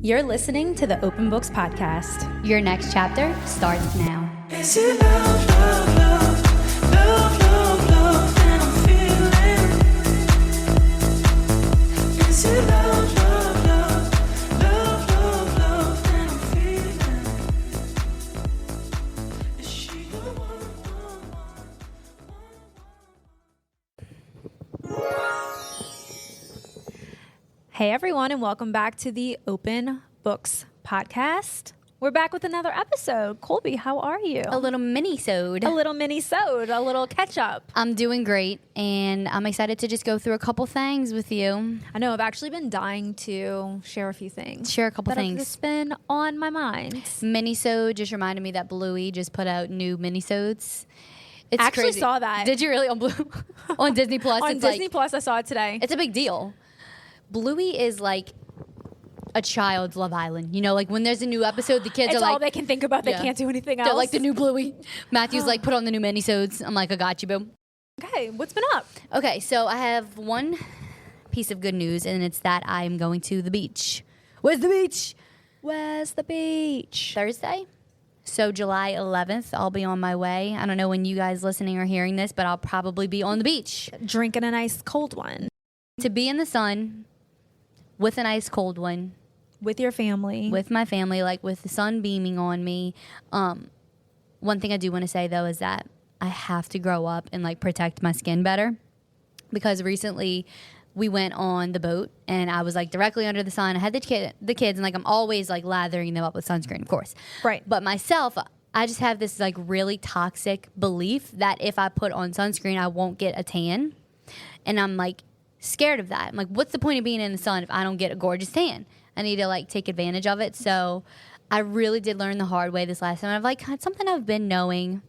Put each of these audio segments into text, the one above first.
You're listening to the Open Books Podcast. Your next chapter starts now. Is it love, love, love, love, love, love that I'm feeling? Is it love, love, love, love, love, love that I'm feeling? Is she the one? Hey everyone, and welcome back to the Open Books Podcast. We're back with another episode. Colby, how are you? A little mini-sode. A little mini-sode, a little catch-up. I'm doing great, and I'm excited to just go through a couple things with you. I know, I've actually been dying to share a few things. Share a couple that have things. just been on my mind. Mini-sode just reminded me that Bluey just put out new mini-sodes. It's I actually crazy. saw that. Did you really? On Blue? On Disney Plus? On It's Disney like, Plus, I saw it today. it's a big deal. Bluey is like a child's Love Island. You know, like when there's a new episode, the kids It's are like... all they can think about. They Yeah. can't do anything else. They're like the new Bluey. Matthew's like, put on the new mini-sodes. I'm like, I got you, boo. Okay, what's been up? Okay, so I have one piece of good news, and it's that I'm going to the beach. Where's the beach? Where's the beach? Thursday. So July 11th, I'll be on my way. I don't know when you guys listening are hearing this, but I'll probably be on the beach. Drinking a nice cold one. To be in the sun with an ice cold one. With your family. With my family, like with the sun beaming on me. One thing I do want to say, though, is that I have to grow up and like protect my skin better. Because recently we went on the boat and I was like directly under the sun. I had the kids and like I'm always like lathering them up with sunscreen, of course. Right. But myself, I just have this like really toxic belief that if I put on sunscreen, I won't get a tan. And I'm like scared of that. I'm like, what's the point of being in the sun if I don't get a gorgeous tan? I need to like take advantage of it. So I really did learn the hard way this last time. I've like it's something I've been knowing.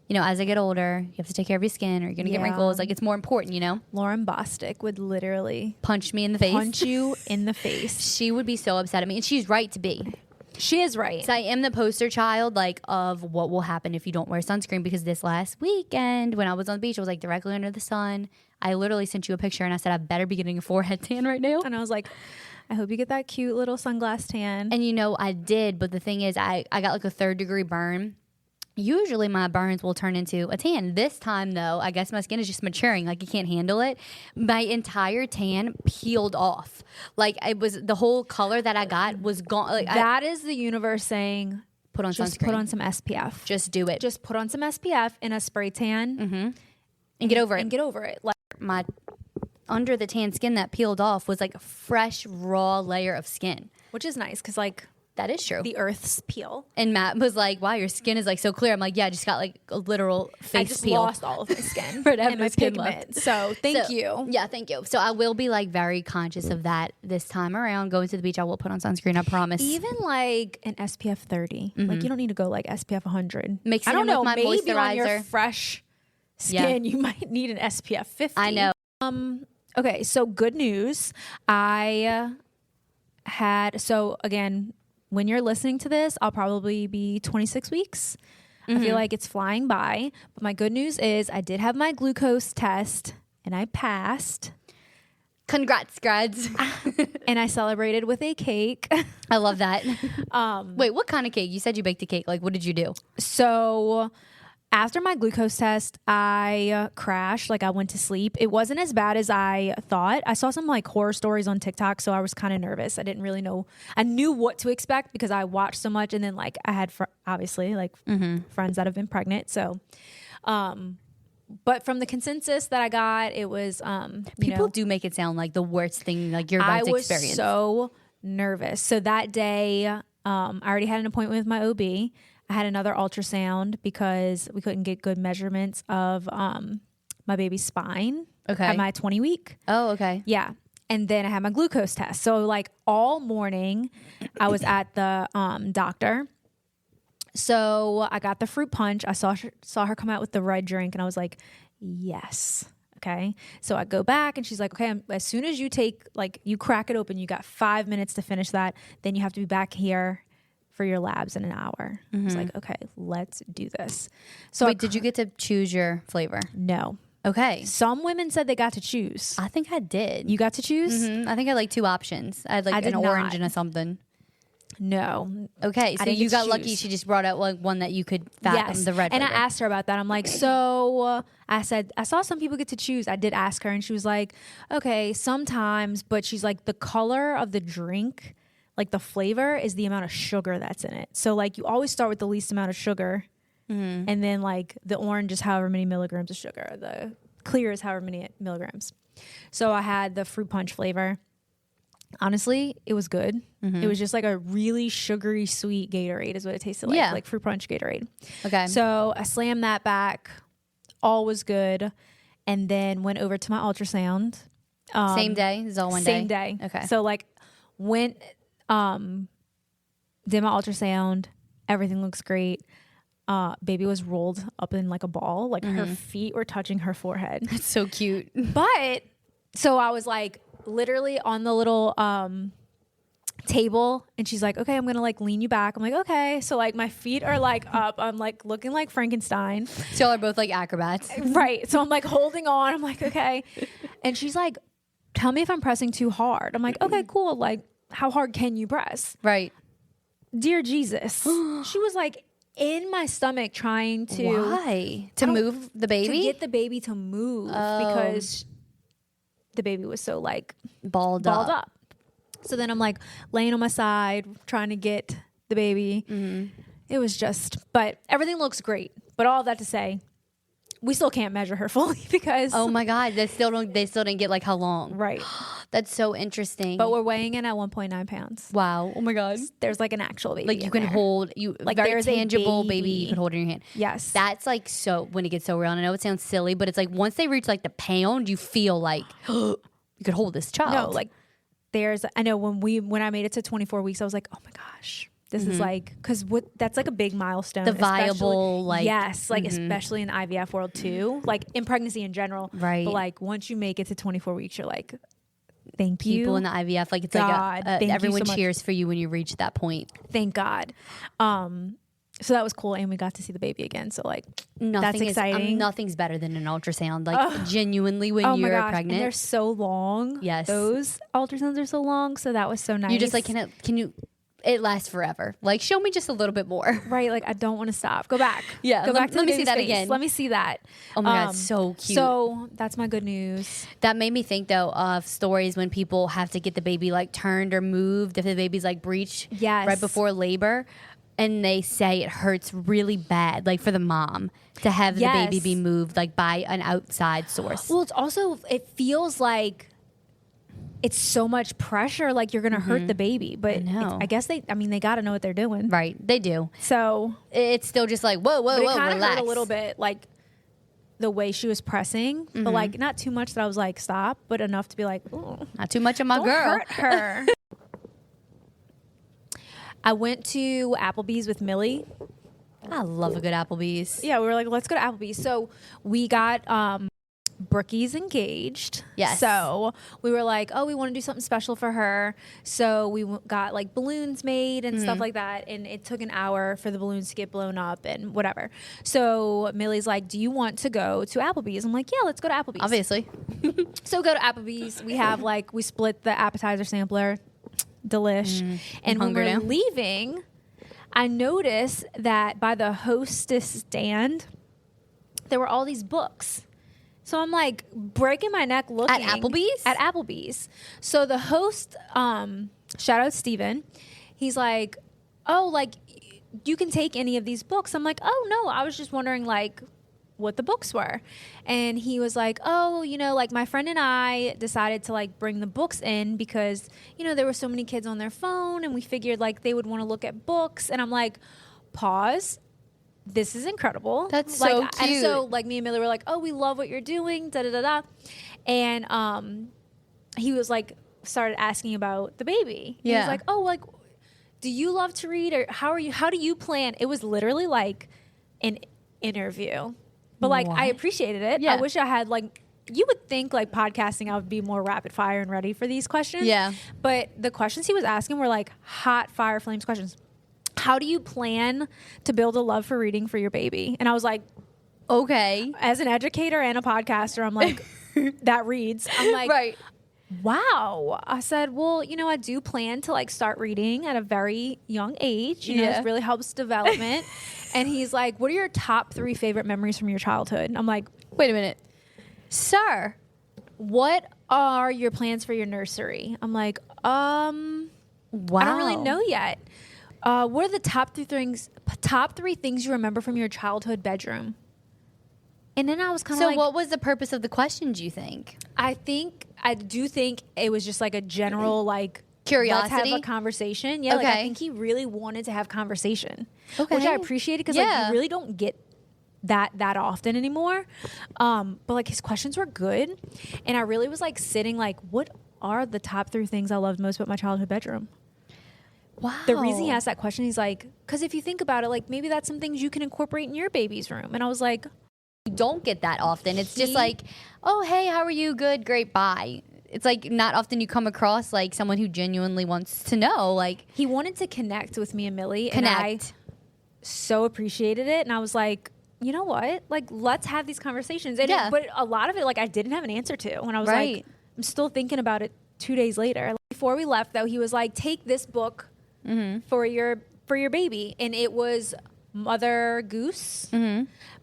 You know, as I get older, you have to take care of your skin or you're going to get wrinkles. Like, it's more important, you know? Lauren Bostic would literally Punch me in the face. punch you in the face. She would be so upset at me. And she's right to be. She is right. So I am the poster child, like, of what will happen if you don't wear sunscreen. Because this last weekend, when I was on the beach, I was, like, directly under the sun. I literally sent you a picture, and I said, I better be getting a forehead tan right now. And I was like, I hope you get that cute little sunglass tan. And, you know, I did. But the thing is, I got, like, a 3rd-degree burn. Usually my burns will turn into a tan. This time, though, I guess my skin is just maturing. Like, you can't handle it. My entire tan peeled off. Like, it was the whole color that I got was gone. Like, that is the universe saying, put on just sunscreen. put on some SPF. Just do it. Just put on some SPF in a spray tan. And get over it. And get over it. Like, My under the tan skin that peeled off was like a fresh, raw layer of skin. which is nice because, like, That is true. the Earth's peel. And Matt was like, wow, your skin is like so clear. I'm like, yeah, I just got like a literal face I just peel. lost all of my skin Right, I have and no my skin pigment. left. So thank you. Yeah, thank you. So I will be like very conscious of that this time around. Going to the beach, I will put on sunscreen, I promise. Even like an SPF 30. Like, you don't need to go like SPF 100. Mixing I don't it with know, my maybe on your moisturizer. fresh skin, you might need an SPF 50. I know. Okay, so good news. So again, when you're listening to this, I'll probably be 26 weeks. I feel like it's flying by. But my good news is I did have my glucose test and I passed. Congrats, grads. And I celebrated with a cake. I love that. Wait, what kind of cake? You said you baked a cake. Like, what did you do? So after my glucose test, I crashed. Like, I went to sleep. It wasn't as bad as I thought. I saw some like horror stories on TikTok, so I was kind of nervous. I didn't really know. I knew what to expect because I watched so much, and then like I had obviously like friends that have been pregnant. So, but from the consensus that I got, it was People do make it sound like the worst thing like you're about to experience. I was so nervous. So that day, I already had an appointment with my OB. I had another ultrasound because we couldn't get good measurements of my baby's spine at my 20 week. Oh, okay. Yeah. And then I had my glucose test. So like all morning I was at the doctor. So I got the fruit punch. I saw her come out with the red drink and I was like, yes. Okay. So I go back and she's like, okay, as soon as you you crack it open, you got 5 minutes to finish that. Then you have to be back here for your labs in an hour. I was like, okay, let's do this. So Wait, did you get to choose your flavor? No. Okay. Some women said they got to choose. I think I did. You got to choose? I think I had like 2 options. I had like I an did orange not. and a something. No. Okay, so didn't you get to got lucky. choose. She just brought out like one that you could fathom, the red And I flavor. asked her about that. I'm like, so I said, I saw some people get to choose. I did ask her, and she was like, okay, sometimes, but she's like, the color of the drink, like the flavor, is the amount of sugar that's in it. So like, you always start with the least amount of sugar, and then like the orange is however many milligrams of sugar, the clear is however many milligrams. So I had the fruit punch flavor. Honestly, it was good. It was just like a really sugary, sweet Gatorade is what it tasted like fruit punch Gatorade. Okay. So I slammed that back. All was good. And then went over to my ultrasound. Same day? This is all one Same day? day. Okay. So like went, did my ultrasound. Everything looks great. Baby was rolled up in like a ball. Like her feet were touching her forehead. It's so cute. But so I was like literally on the little table, and she's like, okay, I'm gonna like lean you back. I'm like, okay. So like my feet are like up. I'm like looking like Frankenstein. So y'all are both like acrobats. Right. So I'm like holding on. I'm like, okay. And she's like, tell me if I'm pressing too hard. I'm like, okay, cool. Like, how hard can you press? Right. Dear Jesus. She was like in my stomach trying to Why? To move the baby? to get the baby to move because the baby was so like Balled up. So then I'm like laying on my side trying to get the baby. It was just, but everything looks great. But all that to say, we still can't measure her fully because Oh my God. They still didn't get like how long. right. That's so interesting. But we're weighing in at 1.9 pounds. wow. Oh my God. There's like an actual baby. Like you in can there. hold you Like, very there's a tangible baby you baby. can hold in your hand. Yes. That's like so when it gets so real. And I know it sounds silly, but it's like once they reach like the pound, you feel like you could hold this child. No, like I know when I made it to 24 weeks, I was like, oh my gosh, this is like, because that's like a big milestone. The viable, especially- like- yes, like especially in the IVF world too, like in pregnancy in general. Right. But like once you make it to 24 weeks, you're like, thank you. people in the IVF, like it's God, like thank you everyone so much. cheers for you when you reach that point. Thank God. So that was cool, and we got to see the baby again. So like, Nothing that's exciting. nothing's better than an ultrasound. Like genuinely, when oh my you're gosh, pregnant, and they're so long. Yes. those ultrasounds are so long. So that was so nice. you're just like, can you? It lasts forever. Like, show me just a little bit more. right, like I don't want to stop. Go back. Yeah, go let- back to let the me see baby's that face. again. Let me see that. Oh my God, so cute. So that's my good news. That made me think though of stories when people have to get the baby like turned or moved if the baby's like breech Yes. right before labor, and they say it hurts really bad, like for the mom to have the baby Yes. be moved like by an outside source. Well, it's also it feels like it's so much pressure, like you're gonna hurt the baby. But know. I guess they got to know what they're doing. Right, they do. So It's still just like whoa, but it whoa, kind of relax hurt a little bit, like the way she was pressing, but like not too much that I was like stop, but enough to be like, ooh, Not too much of my don't girl. hurt her. I went to Applebee's with Millie. I love a good Applebee's. Yeah, we were like, let's go to Applebee's. So we got Brookie's engaged. Yes. So we were like, oh, we want to do something special for her. So we got like balloons made and stuff like that. And it took an hour for the balloons to get blown up and whatever. So Millie's like, do you want to go to Applebee's? I'm like, yeah, let's go to Applebee's. Obviously. So go to Applebee's. We have like, we split the appetizer sampler. Delish. And when hungry we're now. leaving, I noticed that by the hostess stand, there were all these books. So I'm like breaking my neck looking. At Applebee's? At Applebee's. So the host, shout out Steven, he's like, oh, like you can take any of these books. I'm like, oh no, I was just wondering like what the books were. And he was like, oh, you know, like my friend and I decided to like bring the books in because, you know, there were so many kids on their phone and we figured like they would want to look at books. And I'm like, pause. This is incredible. That's like, so And cute. so like me and Millie were like, oh, we love what you're doing. Da da da da. And he was like, started asking about the baby. He Yeah. was like, oh, like, do you love to read or how do you plan? It was literally like an interview. But like I What? appreciated it. Yeah. I wish I had like you would think like podcasting I would be more rapid fire and ready for these questions. Yeah. But the questions he was asking were like hot fire flames questions. How do you plan to build a love for reading for your baby? And I was like, Okay. as an educator and a podcaster, I'm like, that reads. I'm like, Right. wow. I said, well, I do plan to like start reading at a very young age. Yeah. It really helps development. And he's like, what are your top 3 favorite memories from your childhood? And I'm like, Wait a minute. Sir. what are your plans for your nursery? I'm like, Wow. I don't really know yet. What are the top 3 things you remember from your childhood bedroom? And then I was kind of So like, what was the purpose of the questions, you think? I do think it was just like a general like Curiosity? let's have a conversation. Yeah, like I Okay. think he really wanted to have conversation, Okay. which I appreciated because like Yeah. you really don't get that often anymore. But like his questions were good, and I really was like sitting like, what are the top 3 things I loved most about my childhood bedroom? Wow. The reason he asked that question, he's like, because if you think about it, like maybe that's some things you can incorporate in your baby's room. And I was like, You don't get that often. It's just He- like, oh, hey, how are you? Good, great, bye. It's like not often you come across like someone who genuinely wants to know. Like, he wanted to connect with me and Millie. And I connect. so appreciated it. And I was like, you know what? Like, let's have these conversations. And Yeah. but a lot of it, like, I didn't have an answer to. And I was Right. like, I'm still thinking about it 2 days later. Like, before we left, though, he was like, take this book for your baby. And it was Mother Goose.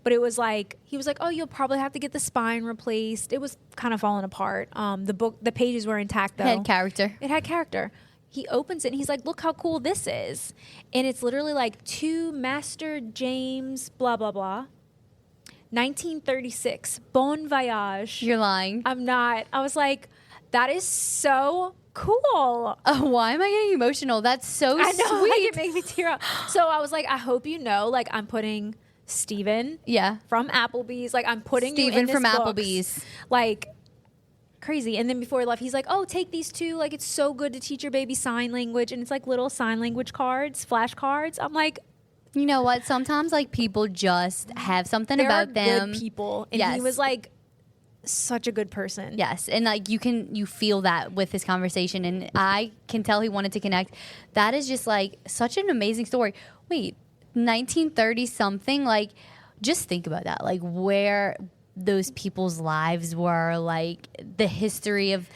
But it was like, he was like, oh, you'll probably have to get the spine replaced. It was kind of falling apart. The pages were intact, though. Head character. It had character. He opens it and he's like, look how cool this is. And it's literally like to Master James, blah, blah, blah. 1936, Bon Voyage. You're lying. I'm not. I was like, that is so cool. Oh, why am I getting emotional? That's so I know, like, sweet. it made me tear up. So I was like, I hope you know, like, I'm putting Steven Yeah. from Applebees. Like, I'm putting you in Steven this from books. Applebees. Like, crazy. And then before he left, he's like, oh, take these 2. Like, it's so good to teach your baby sign language. And it's like little sign language cards, flashcards. I'm like, You know what? Sometimes like people just have something they're about them. good people. And Yes. he was like such a good person. Yes, and like you feel that with his conversation, and I can tell he wanted to connect. That is just like such an amazing story. Wait, 1930 something, like just think about that, like where those people's lives were, like the history of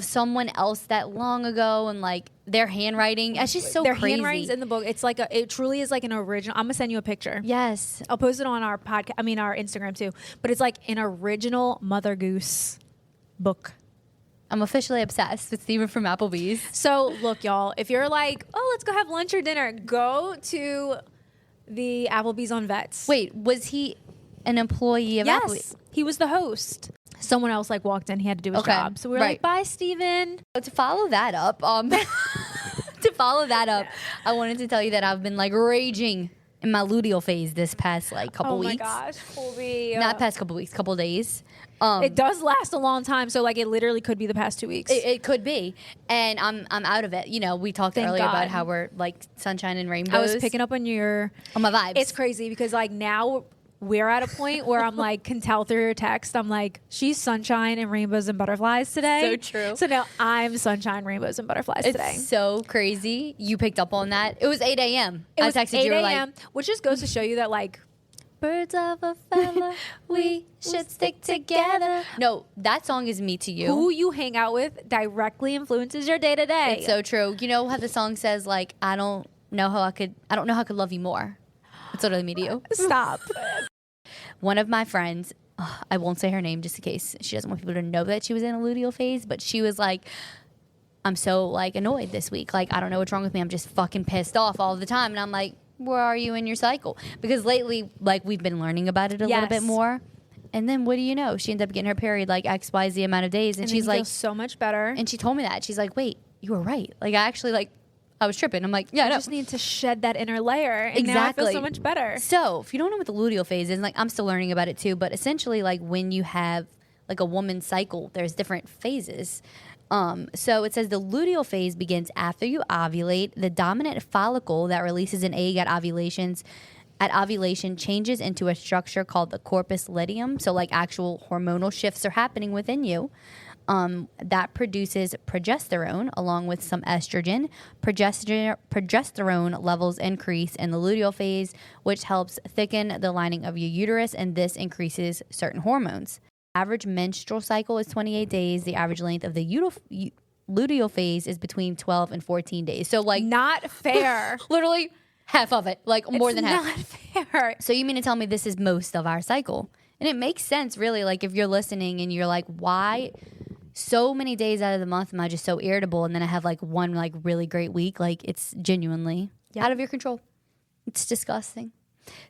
someone else that long ago, and like their handwriting. It's just so Their crazy. handwriting's in the book. It's like it truly is like an original. I'm gonna send you a picture. Yes. I'll post it on our podcast. I mean, our Instagram too. But it's like an original Mother Goose book. I'm officially obsessed with Steven from Applebee's. So look, y'all, if you're like, oh, let's go have lunch or dinner, go to the Applebee's on Vets. Wait, was he an employee of Applebee's? Yes, he was the host. Someone else like walked in. He had to do his Okay, job. So we were right. like, bye, Steven. To follow that up, I wanted to tell you that I've been like raging in my luteal phase this past like couple weeks. Oh my gosh, Colby. Not past couple weeks, couple days. It does last a long time. So like it literally could be the past 2 weeks. It could be, and I'm out of it. You know, we talked Thank earlier God. about how we're like sunshine and rainbows. I was picking up on your on my vibes. It's crazy because like now we're at a point where I'm like can tell through your text. I'm like, she's sunshine and rainbows and butterflies today. So true. So now I'm sunshine, rainbows, and butterflies today. It's so crazy. You picked up on that. It was 8 a.m. It I was texted 8 you were a.m., like, which just goes to show you that like birds of a feather, we should stick together. No, that song is Me to You. who you hang out with directly influences your day to day. It's so true. You know how the song says like, I don't know how I could love you more. It's literally Me to You. Stop. One of my friends, I won't say her name just in case she doesn't want people to know that she was in a luteal phase, but she was like, I'm so like annoyed this week. Like, I don't know what's wrong with me. I'm just fucking pissed off all the time. And I'm like, where are you in your cycle? Because lately, like, we've been learning about it a little bit Yes. more. And then what do you know? She ended up getting her period like XYZ amount of days. And, And she's then you like, feel so much better. and she told me that. She's like, wait, you were right. Like, I actually like, I was tripping. I'm like, yeah, I I know. just need to shed that inner layer. And now I Exactly. feel so much better. So, if you don't know what the luteal phase is, like I'm still learning about it too, but essentially like when you have like a woman's cycle, there's different phases. So it says the luteal phase begins after you ovulate. The dominant follicle that releases an egg at ovulation changes into a structure called the corpus luteum. So like actual hormonal shifts are happening within you. That produces progesterone along with some estrogen. Progesterone levels increase in the luteal phase, which helps thicken the lining of your uterus, and this increases certain hormones. Average menstrual cycle is 28 days. The average length of the luteal phase is between 12 and 14 days. So like Not fair. literally half of it, like more than half. Not fair. So you mean to tell me this is most of our cycle? And it makes sense, really. Like if you're listening and you're like, why so many days out of the month am I just so irritable? And then I have like one like really great week. Like it's genuinely out of your control. It's disgusting.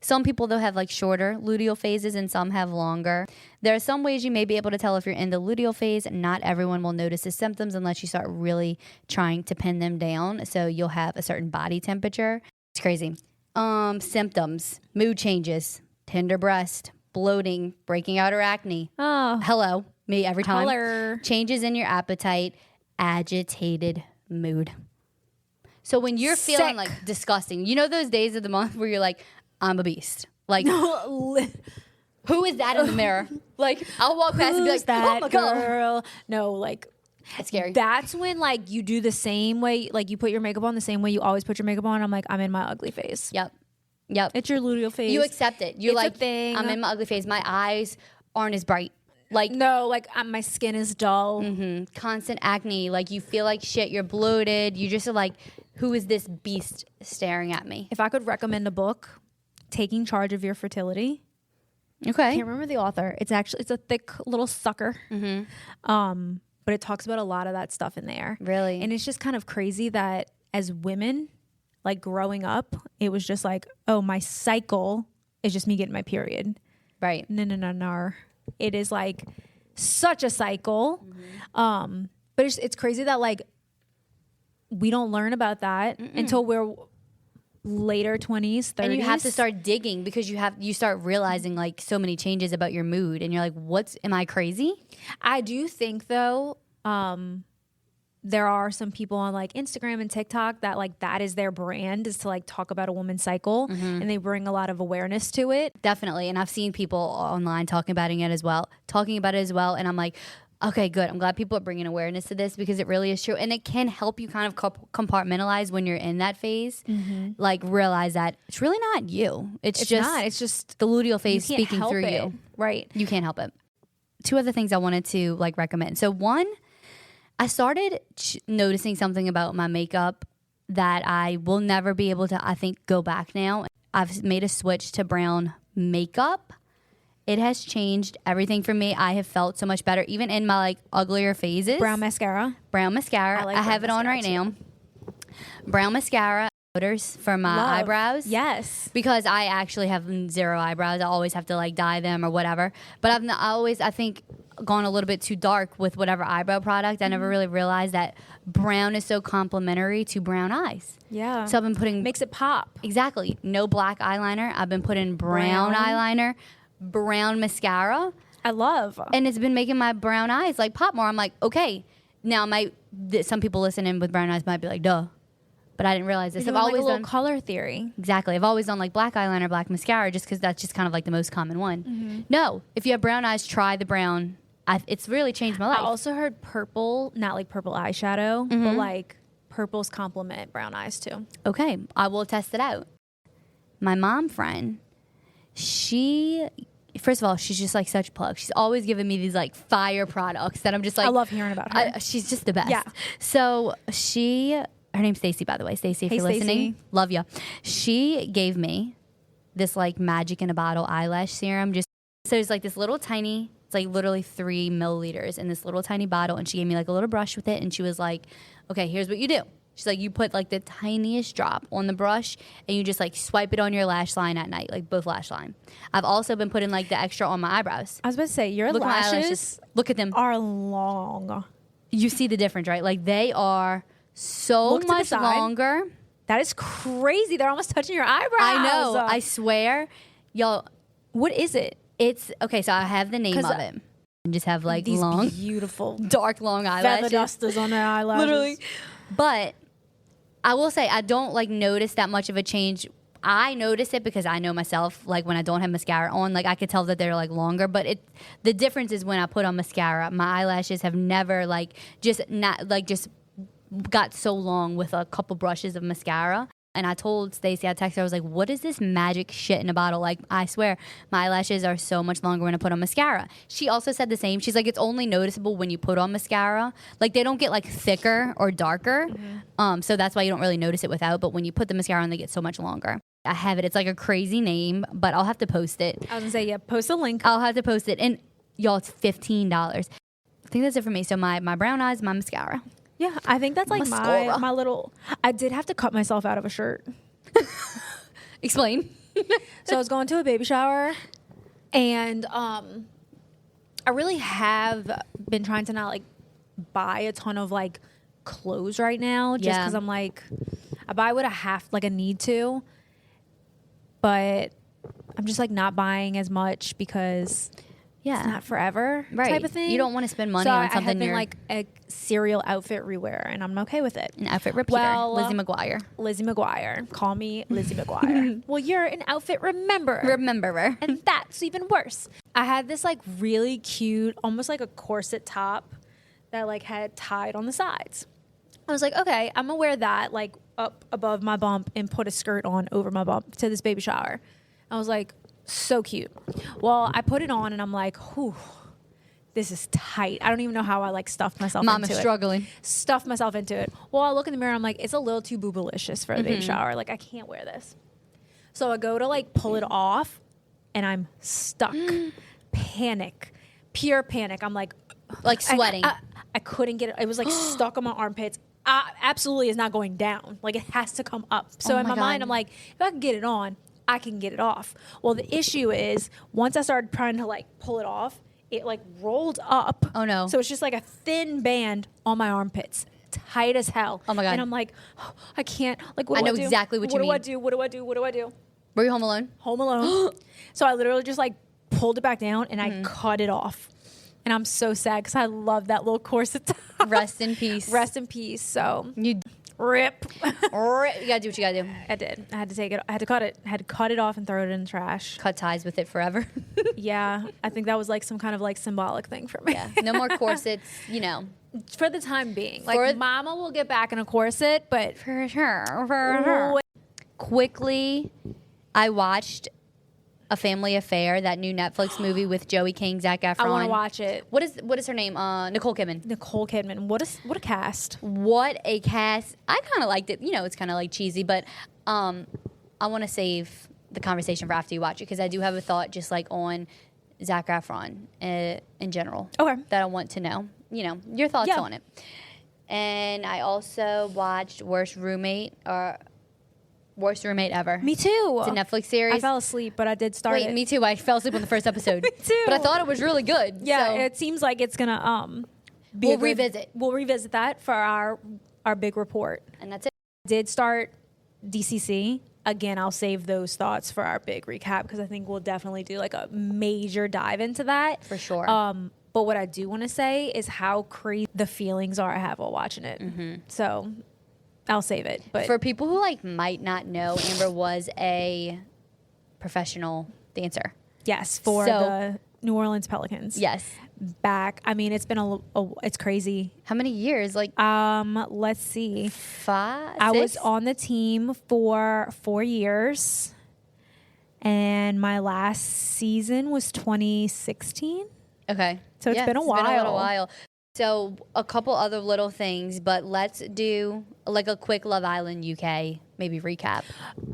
Some people, though, have like shorter luteal phases and some have longer. There are some ways you may be able to tell if you're in the luteal phase. Not everyone will notice the symptoms unless you start really trying to pin them down. So you'll have a certain body temperature. It's crazy. Symptoms, mood changes, tender breast, bloating, breaking out or acne. Oh, Hello, me every time. color. Changes in your appetite, agitated mood. So when you're feeling Sick. like disgusting, you know those days of the month where you're like, I'm a beast. Like, who is that in the mirror? Like, I'll walk past and be like, that oh my God. girl? No, like It's scary. that's when like you do the same way, like you put your makeup on the same way you always put your makeup on. I'm like, I'm in my ugly phase. Yep. It's your luteal phase. You accept it. You're It's a like, thing. I'm in my ugly phase. My eyes aren't as bright. Like, No, like my skin is dull. constant acne. Like, you feel like shit. You're bloated. You just are like, who is this beast staring at me? If I could recommend a book, Taking Charge of Your Fertility. I Okay. can't remember the author. It's a thick little sucker. But it talks about a lot of that stuff in there. Really? And it's just kind of crazy that as women, like growing up, it was just like, oh, my cycle is just me getting my period. Right. No. It is like such a cycle. But it's crazy that like we don't learn about that until we're later 20s, 30s. And you have to start digging because you start realizing like so many changes about your mood and you're like, am I crazy? I do think though, there are some people on like Instagram and TikTok that like that is their brand, is to like talk about a woman's cycle, and they bring a lot of awareness to it. Definitely. And I've seen people online talking about it as well. And I'm like, okay, good. I'm glad people are bringing awareness to this because it really is true. And it can help you kind of compartmentalize when you're in that phase. Like realize that it's really not you. It's just not. It's just the luteal phase you can't speaking help through it. you. Right. You can't help it. Two other things I wanted to like recommend. So one, I started noticing something about my makeup that I will never be able to, I think, go back now. I've made a switch to brown makeup. It has changed everything for me. I have felt so much better, even in my like uglier phases. Brown mascara. Brown mascara. like I have it brown on right mascara, now. Brown mascara for my Love. eyebrows. Yes. Because I actually have zero eyebrows. I always have to like dye them or whatever. But I think, gone a little bit too dark with whatever eyebrow product. I never really realized that brown is so complementary to brown eyes. Yeah. So I've been putting makes it pop. exactly no black eyeliner. I've been putting brown eyeliner, brown mascara, I love. and it's been making my brown eyes like pop more. I'm like, okay, now some people listening with brown eyes might be like, duh, but I didn't realize this. I've always done color theory. Exactly. I've always done like black eyeliner, black mascara, just because that's just kind of like the most common one. No, if you have brown eyes, try the brown. It's really changed my life. I also heard purple, not like purple eyeshadow, but like purples complement brown eyes too. Okay, I will test it out. My mom friend, first of all, she's just like such a plug. She's always giving me these like fire products that I'm just like, I love hearing about her. she's just the best. Yeah. So her name's Stacy, by the way. Stacy, if Hey, you're listening, Stacey. love ya. She gave me this like magic in a bottle eyelash serum. So it's like this little tiny, it's like literally 3 milliliters in this little tiny bottle. And she gave me like a little brush with it. And she was like, okay, here's what you do. She's like, you put like the tiniest drop on the brush and you just like swipe it on your lash line at night, like both lash line. I've also been putting like the extra on my eyebrows. I was about to say, your Look at my lashes eyelashes. Look at them. are long. You see the difference, right? Like they are so Look to the much side. longer. That is crazy. They're almost touching your eyebrows. I know. I swear. Y'all, What is it? it's okay. So I have the name 'Cause, of it. And just have like These long, beautiful dark, long feather eyelashes. dusters on their eyelashes. Literally. But I will say I don't like notice that much of a change. I notice it because I know myself, like when I don't have mascara on, like I could tell that they're like longer, but the difference is when I put on mascara, my eyelashes have never just got so long with a couple brushes of mascara. And I told Stacey, I texted her, I was like, what is this magic shit in a bottle? Like, I swear, my eyelashes are so much longer when I put on mascara. She also said the same. She's like, it's only noticeable when you put on mascara. Like, they don't get, like, thicker or darker. So that's why you don't really notice it without. But when you put the mascara on, they get so much longer. I have it. It's like a crazy name, but I'll have to post it. I was going to say, yeah, post a link. I'll have to post it. And, y'all, it's $15. I think that's it for me. So my brown eyes, my mascara. Yeah, I think that's like Mascara. my little. I did have to cut myself out of a shirt. Explain. So I was going to a baby shower, and I really have been trying to not like buy a ton of like clothes right now, just Yeah. because I'm like, I buy what I have, like I need to, but I'm just like not buying as much because Yeah. it's not forever Right. type of thing. You don't want to spend money So on I something have been you're like a serial outfit rewear, and I'm okay with it. an outfit repeater. Well, Lizzie McGuire. Lizzie McGuire. Call me Lizzie McGuire. Well, you're an outfit rememberer. Remember her. And that's even worse. I had this like really cute, almost like a corset top that like had tied on the sides. I was like, okay, I'm gonna wear that like up above my bump and put a skirt on over my bump to this baby shower. I was like, so cute. Well, I put it on and I'm like, whew, this is tight. I don't even know how I like stuffed myself Mom into is it. struggling. Stuffed myself into it. Well, I look in the mirror and I'm like, it's a little too boobalicious for a Mm-hmm. baby shower. Like, I can't wear this. So I go to like pull it off and I'm stuck. Panic. Pure panic. I'm like Sweating. I couldn't get it. It was like stuck on my armpits. Absolutely is not going down. Like, it has to come up. So Oh in my my mind, God. I'm like, if I can get it on, I can get it off. Well, the issue is once I started trying to like pull it off, it like rolled up. Oh, no. So it's just like a thin band on my armpits, tight as hell. Oh my God. And I'm like, oh, I can't. Like, what I do I know do? exactly what you What do I mean. do? What do I do? What do I do? Were you home alone? Home alone. So I literally just like pulled it back down and Mm-hmm. I cut it off. And I'm so sad because I love that little corset top. Rest in peace. Rest in peace. So You rip. you gotta do what you gotta do. I did. I had to take it. I had to cut it. I had to cut it off and throw it in the trash. Cut ties with it forever. Yeah, I think that was like some kind of like symbolic thing for me. Yeah. No more corsets, you know. For the time being, like For- Mama will get back in a corset, but For sure. Quickly, I watched A Family Affair, that new Netflix movie with Joey King, Zac Efron. I want to watch it. What is her name? Nicole Kidman. Nicole Kidman. What a cast. What a cast. I kind of liked it. You know, it's kind of like cheesy, but I want to save the conversation for after you watch it because I do have a thought just like on Zac Efron in general. Okay. That I want to know. You know, your thoughts Yeah. on it. And I also watched Worst Roommate Ever. Me too. It's a Netflix series. I fell asleep, but I did start Wait, it. me too. I fell asleep on the first episode. Me too. But I thought it was really good. Yeah, so it seems like it's gonna be We'll a good- revisit. We'll revisit that for our big report. and that's it. Did start DCC. Again, I'll save those thoughts for our big recap because I think we'll definitely do like a major dive into that. For sure. But what I do want to say is how crazy the feelings are I have while watching it. So I'll save it. But For people who like might not know, Amber was a professional dancer. yes, for So- the New Orleans Pelicans. Yes. Back. I mean, it's been it's crazy. How many years? Like Let's see. 5? I was 6? on the team for 4 years, and my last season was 2016. Okay. So it's been a It's been a little while. while. So a couple other little things, but let's do like a quick Love Island UK maybe recap.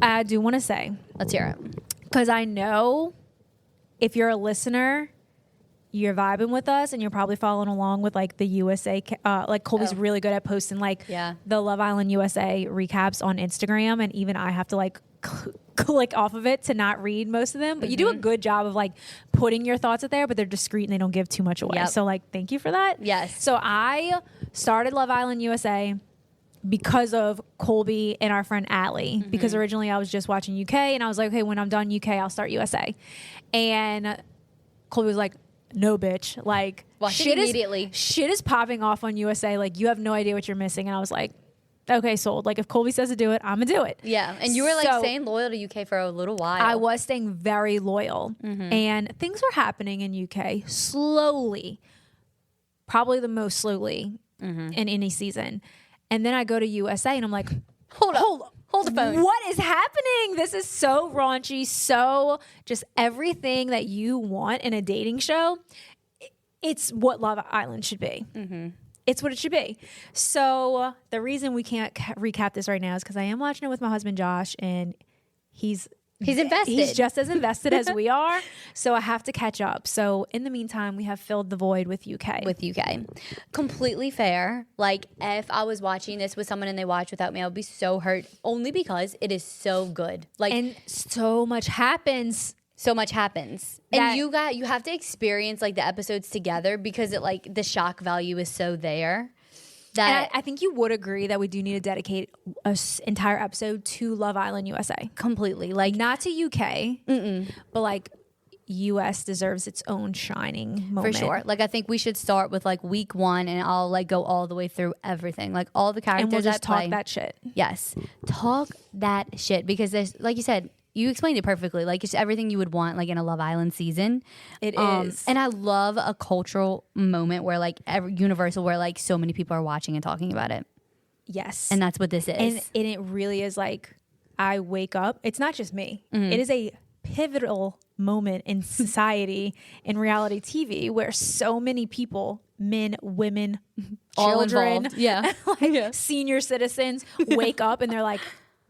I do want to say, Let's hear it. because I know if you're a listener, you're vibing with us and you're probably following along with like the USA. Like Colby's Oh. really good at posting like Yeah. the Love Island USA recaps on Instagram, and even I have to like click off of it to not read most of them. But you do a good job of like putting your thoughts out there, but they're discreet and they don't give too much away. Yep. So like, thank you for that. Yes. So I started Love Island USA because of Colby and our friend Allie, because originally I was just watching UK and I was like, okay, when I'm done UK, I'll start USA. And Colby was like, no, bitch. Like, Watch it shit immediately. shit is popping off on USA. Like, you have no idea what you're missing. And I was like, okay, sold. Like, if Colby says to do it, I'm gonna do it. Yeah. And you were like So- staying loyal to UK for a little while. I was staying very loyal, and things were happening in UK slowly, probably the most slowly in any season. And then I go to USA, and I'm like, hold Hold the phone. What is happening? This is so raunchy, so just everything that you want in a dating show. It's what Love Island should be. It's what it should be. So the reason we can't recap this right now is because I am watching it with my husband Josh, and he's invested. He's just as invested as we are. So I have to catch up. So in the meantime, we have filled the void with UK. Completely fair. Like, if I was watching this with someone and they watched without me, I would be so hurt, only because it is so good. Like, and so much happens. so much happens, and you have to experience like the episodes together, because it, like, the shock value is so there. That And I think you would agree that we do need to dedicate an entire episode to Love Island USA. completely, like, Not to UK, but like US deserves its own shining for moment. sure. Like, I think we should start with like week 1, and I'll like go all the way through everything, like all the characters. And we'll just that play. talk that shit. Yes, talk that shit, because there's, like you said, you explained it perfectly. Like, it's everything you would want, like, in a Love Island season. It is. And I love a cultural moment where, like, universal, where, like, so many people are watching and talking about it. Yes. And that's what this is. And it really is like, I wake up. It's not just me. It is a pivotal moment in society, in reality TV, where so many people, men, women, All children, involved. Yeah. senior citizens, wake up and they're like,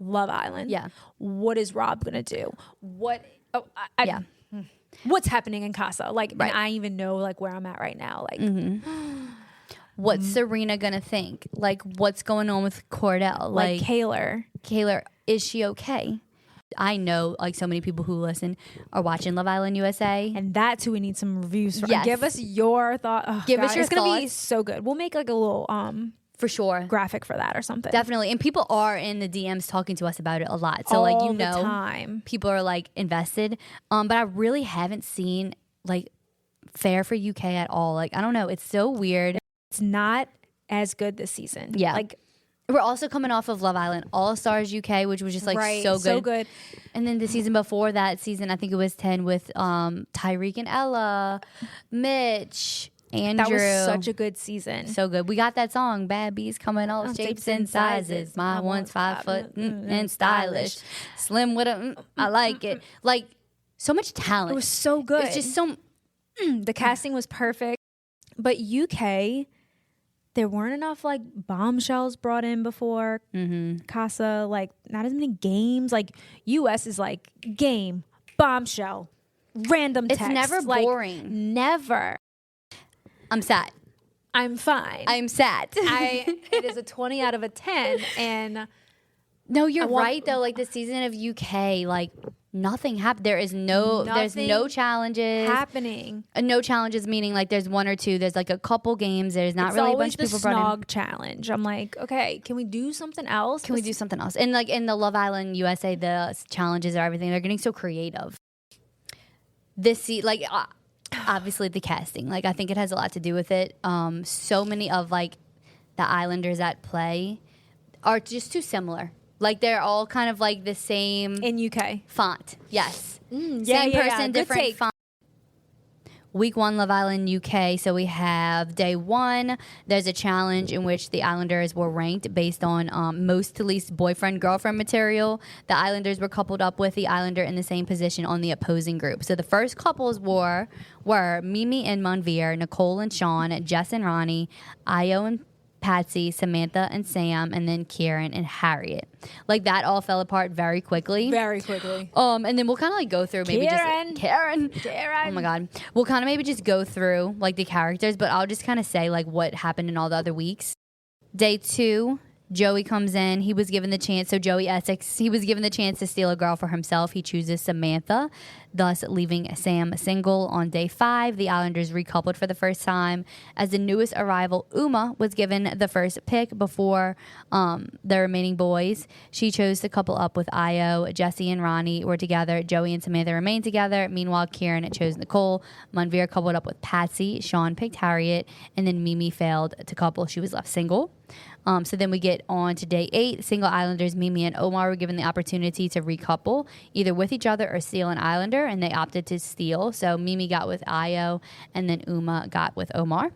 Love Island. Yeah. What is Rob gonna do? What? Oh, I, What's happening in Casa? Like, and I even know like where I'm at right now. Like, What's Serena gonna think? Like, what's going on with Cordell? like Kaylor. Is she okay? I know, like, so many people who listen are watching Love Island USA. And that's who we need some reviews from. Yes. Give us your thought. Oh, Give us your It's gonna be thoughts. so good. We'll make like a little For sure. graphic for that or something. Definitely. And people are in the DMs talking to us about it a lot. So, like, All you the know, time. people are, like, invested. But I really haven't seen, like, fair for UK at all. Like, I don't know. It's so weird. It's not as good this season. Yeah. Like, We're also coming off of Love Island All Stars UK, which was just, like, right, so good. so good. And then the season before that season, I think it was 10 with Tyreek and Ella, Mitch, Andrew. That was such a good season. So good. We got that song, Bad Bees coming all shapes and sizes. My one's 5 foot and stylish. Slim with a, I like it. Like, so much talent. It was so good. It's just so, the casting was perfect. But UK, there weren't enough like bombshells brought in before Casa. Like, not as many games. Like, US is like game, bombshell, random it's text. never Like, boring. never. I'm sad. I'm fine. I'm sad. It is a 20 out of a 10. And No, you're want- right though. Like, the season of UK, like, nothing happened. There's no Nothing challenges. happening. No challenges meaning like there's one or two. There's like a couple games. There's not It's really a always bunch of the people brought in. snog challenge. I'm like, okay, can we do something else? Can we do something else? And like in the Love Island USA, the challenges are everything. They're getting so creative. Obviously the casting. Like, I think it has a lot to do with it. So many of like the Islanders at play are just too similar. Like, they're all kind of like the same in UK? font. Yes. Yeah, Same yeah, person, yeah. Good different take. font. Week 1, Love Island UK. So we have day 1. There's a challenge in which the Islanders were ranked based on most to least boyfriend-girlfriend material. The Islanders were coupled up with the Islander in the same position on the opposing group. So the first couples were Mimi and Monveer, Nicole and Sean, Jess and Ronnie, Io and Patsy, Samantha and Sam, and then Kieran and Harriet. Like, that all fell apart very quickly. Very quickly. And then we'll kind of like go through maybe Karen. Oh my God. We'll kind of maybe just go through like the characters, but I'll just kind of say like what happened in all the other weeks. Day 2, Joey comes in. He was given the chance. So Joey Essex, he was given the chance to steal a girl for himself. He chooses Samantha, thus leaving Sam single. On day 5, the Islanders recoupled for the first time. As the newest arrival, Uma was given the first pick before the remaining boys. She chose to couple up with Io. Jesse and Ronnie were together. Joey and Samantha remained together. Meanwhile, Kieran chose Nicole. Monveer coupled up with Patsy. Sean picked Harriet. And then Mimi failed to couple. She was left single. So then we get on to day 8. Single Islanders, Mimi and Omar, were given the opportunity to recouple either with each other or steal an Islander, and they opted to steal. So Mimi got with Io, and then Uma got with Omar.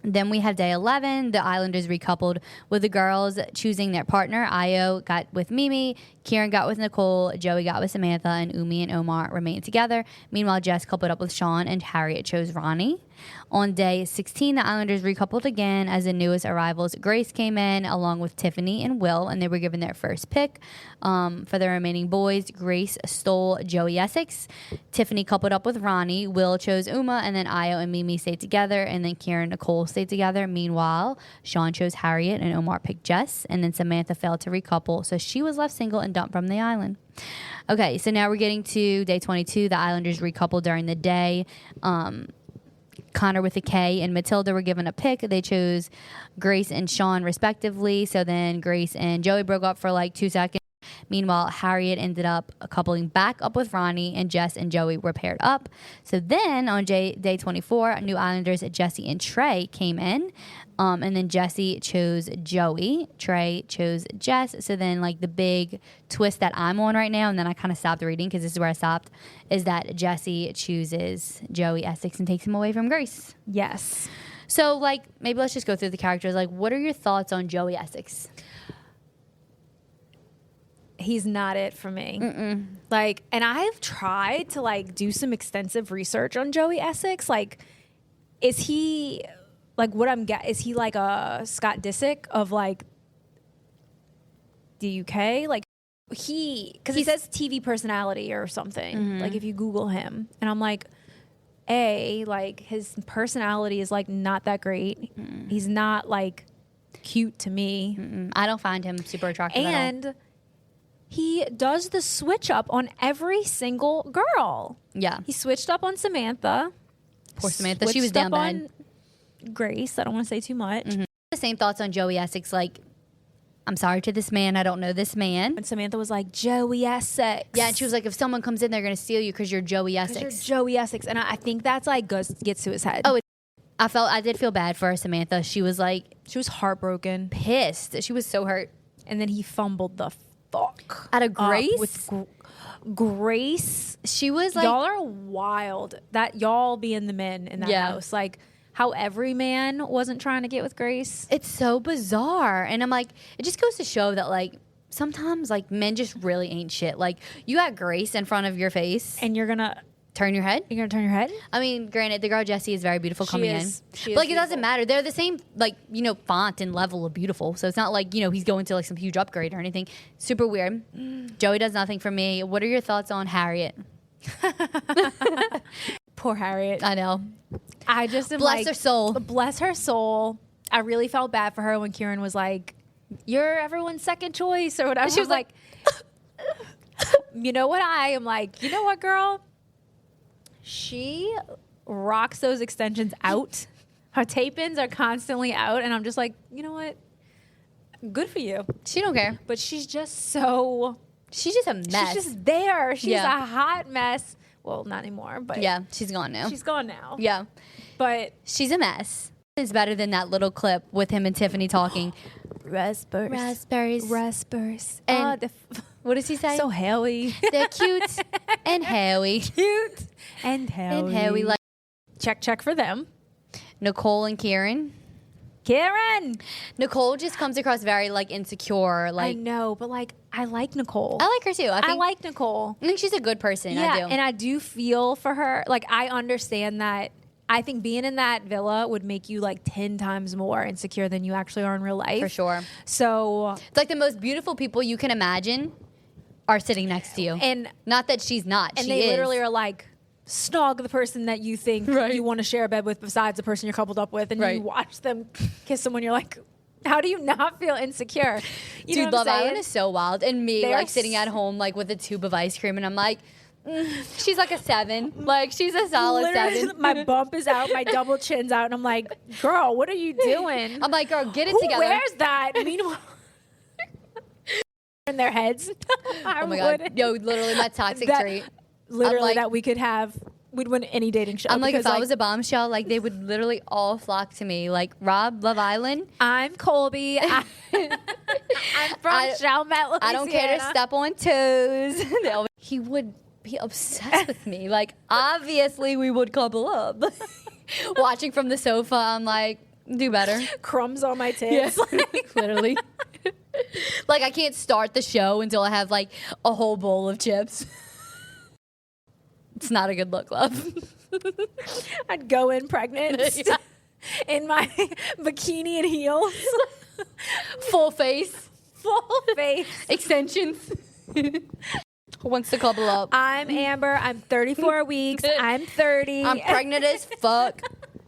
Then we have day 11. The Islanders recoupled with the girls choosing their partner. Io got with Mimi, Kieran got with Nicole, Joey got with Samantha, and Umi and Omar remained together. Meanwhile, Jess coupled up with Sean, and Harriet chose Ronnie. On day 16, the Islanders recoupled again as the newest arrivals. Grace came in along with Tiffany and Will, and they were given their first pick. For the remaining boys, Grace stole Joey Essex. Tiffany coupled up with Ronnie. Will chose Uma, and then Io and Mimi stayed together, and then Kieran and Nicole stayed together. Meanwhile, Sean chose Harriet, and Omar picked Jess, and then Samantha failed to recouple, so she was left single and dumped from the island. Okay, so now we're getting to day 22. The Islanders recoupled during the day. Connor with a K and Matilda were given a pick. They chose Grace and Sean respectively. So then Grace and Joey broke up for like 2 seconds. Meanwhile, Harriet ended up coupling back up with Ronnie, and Jess and Joey were paired up. So then on day 24, new Islanders Jesse and Trey came in. And then Jesse chose Joey. Trey chose Jess. So then like the big twist that I'm on right now, and then I kind of stopped reading because this is where I stopped, is that Jesse chooses Joey Essex and takes him away from Grace. Yes. So like maybe let's just go through the characters. Like, what are your thoughts on Joey Essex? He's not it for me. Like, and I've tried to like do some extensive research on Joey Essex. Like, is he like what I'm is he like a Scott Disick of like the UK? Like because he says TV personality or something. Like if you Google him, and I'm like, like his personality is like not that great. He's not like cute to me. I don't find him super attractive at all. And he does the switch up on every single girl. Yeah. He switched up on Samantha. Poor Samantha. She was switched down up bad. on Grace. I don't want to say too much. The same thoughts on Joey Essex. Like, I'm sorry to this man. I don't know this man. And Samantha was like, Joey Essex. Yeah, and she was like, if someone comes in, they're going to steal you because you're Joey 'Cause Essex. you're Joey Essex. And I think that's like gets to his head. Oh, I did feel bad for Samantha. She was like she was heartbroken. pissed. She was so hurt. And then he fumbled the fuck Out of up Grace? with Grace. She was like, Y'all are wild. That y'all being the men in that Yeah. house. Like how every man wasn't trying to get with Grace. it's so bizarre. And I'm like, it just goes to show that like sometimes like men just really ain't shit. Like you got Grace in front of your face and And you're gonna turn your head. turn your head? I mean, granted, the girl Jessie is very beautiful She coming is. in. She is But like it doesn't beautiful. matter. They're the same like, font and level of beautiful. So it's not like, he's going to like some huge upgrade or anything. Super weird. Joey does nothing for me. What are your thoughts on Harriet? Poor Harriet. I know. I just am Bless like, her soul. Bless her soul. I really felt bad for her when Kieran was like, "You're everyone's second choice" or whatever. She was like, "You know what? I am like, you know what, girl? She rocks those extensions out. Her tape-ins are constantly out, and I'm just like, you know what? Good for you. She don't care. But she's just so. She's just a mess. She's just there. She's Yeah. a hot mess. Well, not anymore, but yeah, she's gone now. she's gone now. Yeah. But She's a mess. It's better than that little clip with him and Tiffany talking. raspberries. Raspberries. Raspberries. And- Oh, What does he say? so hairy. They're cute and hairy. Cute and hairy. And hairy. Like check for them. Nicole and Kieran. Karen. Nicole just comes across very like insecure. I Like know, but like I like Nicole. I like her too. I I think like Nicole. I think she's a good person. Yeah, I do. and I do feel for her. Like I understand that. I think being in that villa would make you like 10 times more insecure than you actually are in real life. For sure. So, It's like the most beautiful people you can imagine are sitting next to you. and Not that she's not. and she they is. literally are like, snog the person that you think Right. you want to share a bed with besides the person you're coupled up with, and Right. you watch them kiss someone. You're like, how do you not feel insecure? You know Dude, what Love I'm saying? Island is so wild. And me, They're like, sitting at home, like, with a tube of ice cream, and I'm like, she's like a 7. Like, she's a solid Literally, 7. my bump is out, my double chin's out, and I'm like, girl, what are you doing? I'm like, girl, get it Who together. wears that? Meanwhile, in their heads. I Oh my God. would- Yo, literally, my toxic that- trait. Literally, like- that we could have. We'd win any dating show. I'm like, if because, I was a bombshell, like, they would literally all flock to me. Like, Rob, Love Island. I'm Colby. I'm from Chalmette, Louisiana. I don't care to step on toes. He would be obsessed with me. Like, obviously, we would couple up. Watching from the sofa, I'm like, Do better. Crumbs on my tits. Literally. Like I can't start the show until I have like a whole bowl of chips. It's not a good look, love. I'd go in pregnant Yeah. in my bikini and heels, Full face. full face. Extensions. Who wants to couple up? I'm Amber. I'm 34 weeks. I'm 30. I'm pregnant as fuck.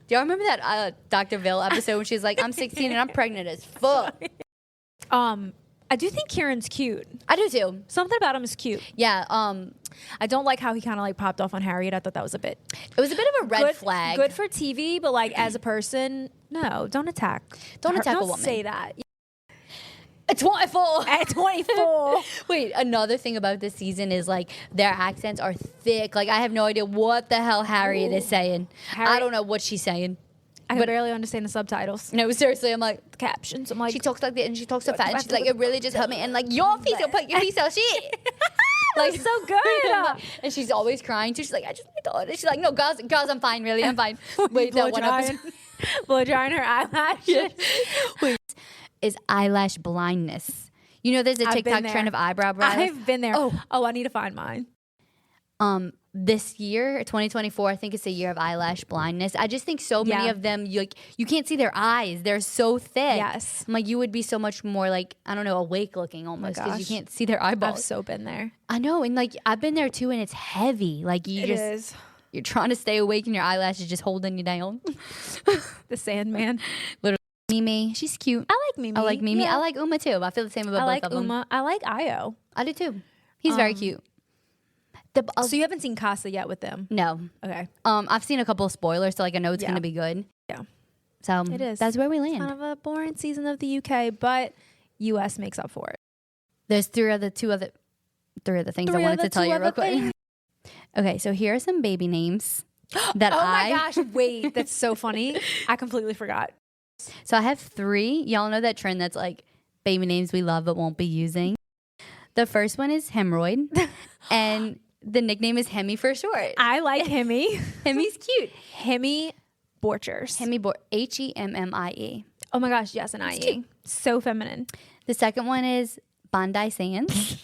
Do y'all remember that Dr. Ville episode when she's like, I'm 16 and I'm pregnant as fuck? I do think Kieran's cute. I do too. Something about him is cute. Yeah. I don't like how he kind of like popped off on Harriet. I thought that was a bit. It was a bit of a red flag. Good for TV, but like as a person, no, don't attack. Don't attack a Don't woman. say that. At 24. At 24. Wait, another thing about this season is like their accents are thick. Like I have no idea what the hell Harriet is saying. I don't know what she's saying. I can barely understand the subtitles. No, seriously, I'm like, The captions. I'm like, she talks like that and she talks so fast. And she's like, it really just hurt me. And like, your piece of shit. like so good. And she's always crying too. She's like, I just my daughter. She's like, no, girls, I'm fine, really, I'm fine. Wait, that one episode. Blow drying her eyelashes. Wait, is eyelash blindness. You know, there's a I've been TikTok there. trend of eyebrow brows. I've been there. Oh, I need to find mine. This year, 2024, I think it's a year of eyelash blindness. I just think so many Yeah. of them, you can't see their eyes. They're so thick. Yes. I'm like, you would be so much more like, I don't know, awake looking almost because you gosh. can't see their eyeballs. I've so been there. I know. And like, I've been there too, and it's heavy. Like, you're trying to stay awake and your eyelashes just holding you down. The Sandman. Mimi, she's cute. I like Mimi. I like Mimi. Yeah. I like Uma too. I feel the same about I both like of them. Uma. I like Io. I do too. He's very cute. So you haven't seen Casa yet with them? No. Okay. I've seen a couple of spoilers, so like I know it's Yeah. going to be good. Yeah. So It is. that's where we land. Kind of a boring season of the UK, but US makes up for it. There's three other things I wanted to tell you real quick. Okay, so here are some baby names that Oh my gosh, wait, that's so funny. I completely forgot. So I have 3. Y'all know that trend that's like baby names we love but won't be using. The first one is Hemorrhoid, and the nickname is Hemi for short. I like Hemi. Hemi's cute. Hemi Borchers. Hemmie. Oh my gosh, yes, and IE. So feminine. The second one is Bondi Sands.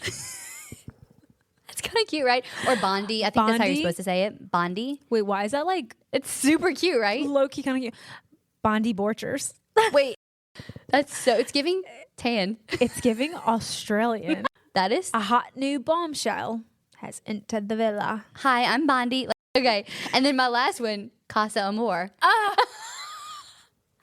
That's kind of cute, right? Or Bondi. I think that's how you're Bondi? supposed to say it. Bondi. Wait, why is that like It's super cute, right? low key kind of cute? Bondi Borchers. Wait. That's so, it's giving tan. It's giving Australian. That is. A hot new bombshell has entered the villa. Hi, I'm Bondi. Like, okay. And then my last one, Casa Amor.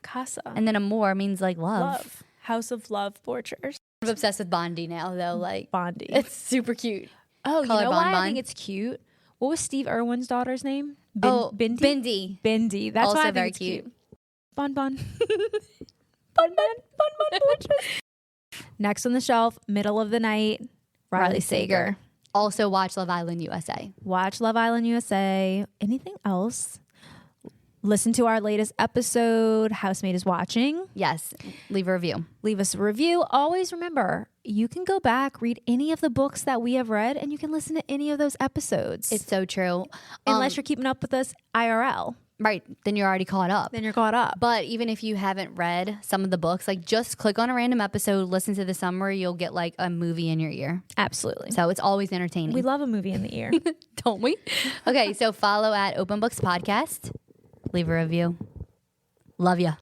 Casa. And then Amor means like love. Love. House of Love Borchers. I'm obsessed with Bondi now, though. Like, Bondi. it's super cute. Oh, you Call her know why I Bonbon. think it's cute? What was Steve Irwin's daughter's name? Bindi. Bindi. That's Also why I think very it's cute. cute. Bon Bon. Bon Borchers. Next on the shelf, middle of the night, Riley Sager. Also watch Love Island USA. Watch Love Island USA. Anything else? Listen to our latest episode, Housemate is Watching. Yes. Leave a review. Leave us a review. Always remember, you can go back, read any of the books that we have read, and you can listen to any of those episodes. It's so true. Unless you're keeping up with us IRL. Right. Then you're already caught up. Then you're caught up. But even if you haven't read some of the books, like just click on a random episode, listen to the summary, you'll get like a movie in your ear. Absolutely. So it's always entertaining. We love a movie in the ear. Don't we? Okay, so follow at Open Books Podcast. Leave a review. Love ya.